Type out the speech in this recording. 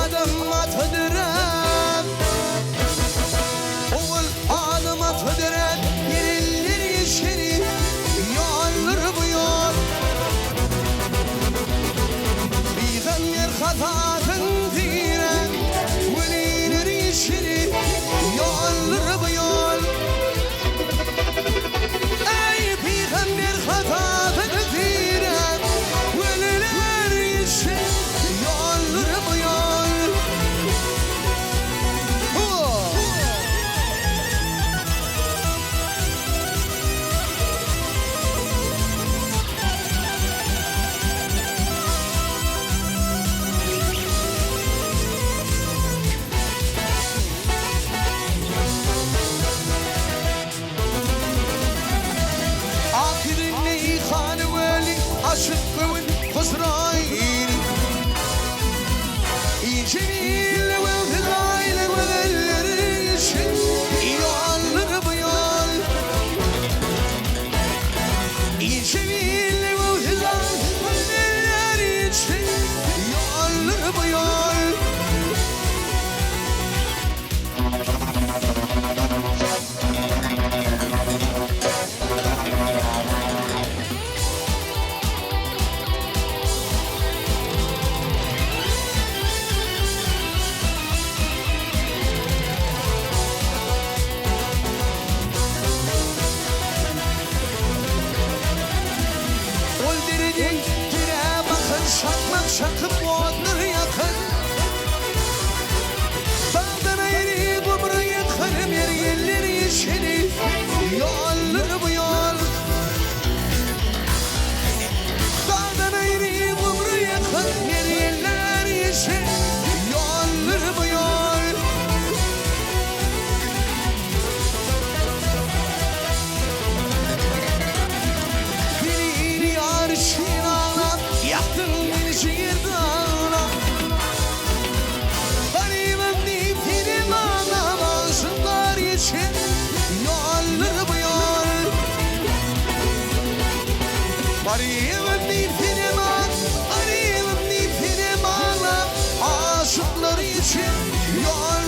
adım atıdırım. Oğul adım atıdırım. Yeriller yeşeri yolları bu yol. Peygamber hatatın diren veliler yeşeri yolları bu yol. Ey Peygamber hatatın diren veliler yeşeri yolları bu yol. آخرني خان ولي أشق والخسرين جميل والغلايل والريش يعلر بيال جميل والغلايل والريش يعلر بيال Öldürdün tire bakın şakmak şakıp boğazları yakın. Dağdan ayrı kumru yakınım yer yerler yeşili yolları bu yol. Dağdan ayrı kumru yakın yer yerler yeşil yolları bu yol. Beni yarışın ağlam, yaktın beni şehirde ağlam. Garibim nefenim ağlam, ağzımlar yeşil yolları bu yol. Garibim nefenim ağlam, garibim nefenim ağlam, ağzımlar yeşil yol.